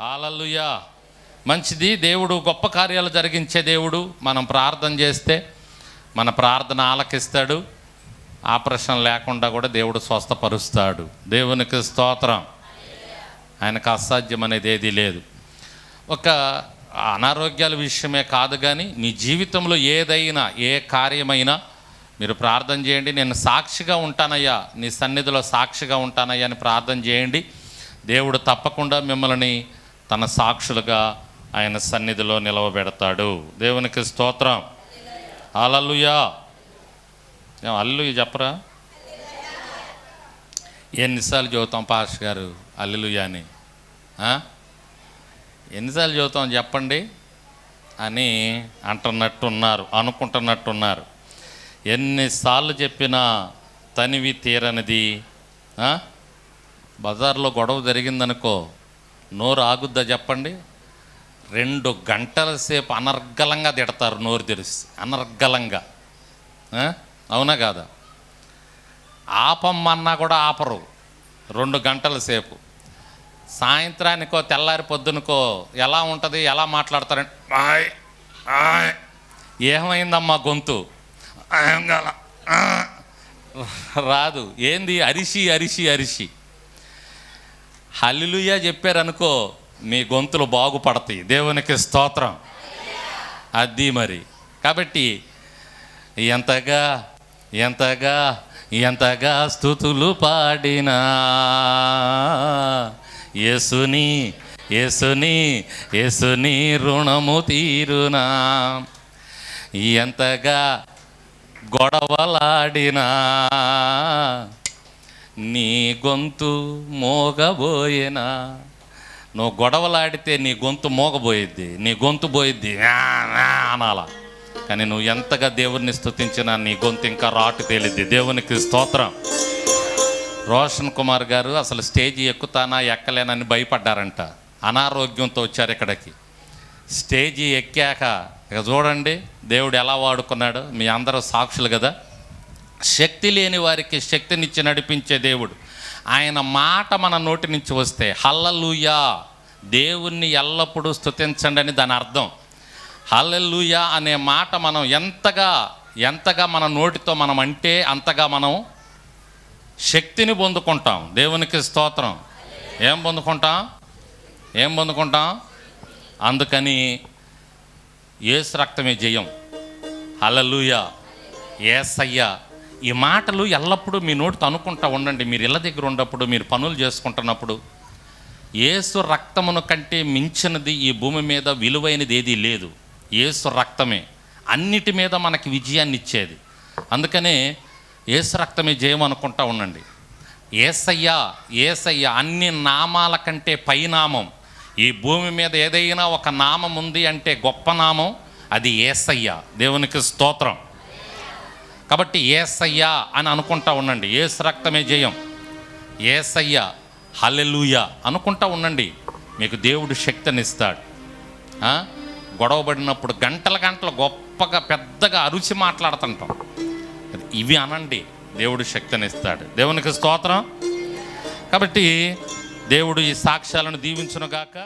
హల్లెలూయా. మంచిది. దేవుడు గొప్ప కార్యాలు జరిగించే దేవుడు. మనం ప్రార్థన చేస్తే మన ప్రార్థన ఆలకిస్తాడు. ఆపరేషన్ లేకుండా కూడా దేవుడు స్వస్థపరుస్తాడు. దేవునికి స్తోత్రం. ఆయనకు అసాధ్యం అనేది ఏదీ లేదు. ఒక అనారోగ్యాల విషయమే కాదు, కానీ మీ జీవితంలో ఏదైనా ఏ కార్యమైనా మీరు ప్రార్థన చేయండి. నేను సాక్షిగా ఉంటానయ్యా, నీ సన్నిధిలో సాక్షిగా ఉంటానయ్యా అని ప్రార్థన చేయండి. దేవుడు తప్పకుండా మిమ్మల్ని తన సాక్షులుగా ఆయన సన్నిధిలో నిలవబెడతాడు. దేవునికి స్తోత్రం. హల్లెలూయా. హల్లెలూయా చెప్పరా? ఎన్నిసార్లు చదువుతాం పాస్టర్ గారు హల్లెలూయా అని? ఎన్నిసార్లు చదువుతాం చెప్పండి అని అంటున్నట్టున్నారు, అనుకుంటున్నట్టున్నారు. ఎన్నిసార్లు చెప్పినా తనివి తీరనిది. బజార్లో గొడవ జరిగిందనుకో, నోరు ఆగుద్దా చెప్పండి? 2 గంటల సేపు అనర్గళంగా తిడతారు, నోరు తెరిచి అనర్గళంగా. అవునా కాదా? ఆపమ్మన్నా కూడా ఆపరు 2 గంటల సేపు. సాయంత్రానికో తెల్లారి పొద్దునకో ఎలా ఉంటుంది, ఎలా మాట్లాడతారంటే, ఏమైందమ్మా గొంతు రాదు. ఏంది? అరిసి అరిసి అరిసి. హల్లెలూయా చెప్పారనుకో, మీ గొంతులు బాగుపడతాయి. దేవునికి స్తోత్రం. అది మరి. కాబట్టి ఎంతగా ఎంతగా ఎంతగా స్తుతులు పాడినా యేసుని యేసుని యేసుని రుణము తీరునా, ఎంతగా గొడవలాడినా నీ గొంతు మోగబోయేనా. నువ్వు గొడవలాడితే నీ గొంతు మోగబోయిద్ది, నీ గొంతు పోయిద్ది అనాల. కానీ నువ్వు ఎంతగా దేవుణ్ణి స్తుతించినా నీ గొంతు ఇంకా రాటు తేలిద్ది. దేవునికి స్తోత్రం. రోషన్ కుమార్ గారు అసలు స్టేజీ ఎక్కుతానా ఎక్కలేనని భయపడ్డారంట. అనారోగ్యంతో వచ్చారు ఇక్కడికి. స్టేజీ ఎక్కాక ఇక చూడండి దేవుడు ఎలా వాడుకున్నాడు. మీ అందరూ సాక్షులు కదా. శక్తి లేని వారికి శక్తినిచ్చి నడిపించే దేవుడు. ఆయన మాట మన నోటి నుంచి వస్తే హల్లెలూయా, దేవుణ్ణి ఎల్లప్పుడూ స్తుతించండి అని దాని అర్థం. హల్లెలూయా అనే మాట మనం ఎంతగా మన నోటితో మనం అంటే అంతగా మనం శక్తిని పొందుకుంటాం. దేవునికి స్తోత్రం. ఏం పొందుకుంటాం? అందుకని యేసు రక్తమే జయం. హల్లెలూయా, యేసయ్యా. ఈ మాటలు ఎల్లప్పుడూ మీ నోటితో అనుకుంటా ఉండండి. మీరు ఇళ్ళ దగ్గర ఉన్నప్పుడు, మీరు పనులు చేసుకుంటున్నప్పుడు, యేసు రక్తమును కంటే మించినది ఈ భూమి మీద విలువైనది ఏదీ లేదు. యేసు రక్తమే అన్నిటి మీద మనకి విజయాన్ని ఇచ్చేది. అందుకనే యేసు రక్తమే జయం అనుకుంటా ఉండండి. యేసయ్య అన్ని నామాల కంటే పైనామం. ఈ భూమి మీద ఏదైనా ఒక నామం ఉంది అంటే గొప్ప నామం, అది యేసయ్య. దేవునికి స్తోత్రం. కాబట్టి యేసయ్యా అని అనుకుంటా ఉండండి. యేసు రక్తమే జయం. యేసయ్యా, హల్లెలూయా అనుకుంటా ఉండండి. మీకు దేవుడు శక్తినిస్తాడు. గొడవబడినప్పుడు గంటలు గొప్పగా పెద్దగా అరుచి మాట్లాడుతుంటాం. ఇవి అనండి, దేవుడు శక్తినిస్తాడు. దేవునికి స్తోత్రం. కాబట్టి దేవుడు ఈ సాక్ష్యాలను దీవించునుగాక.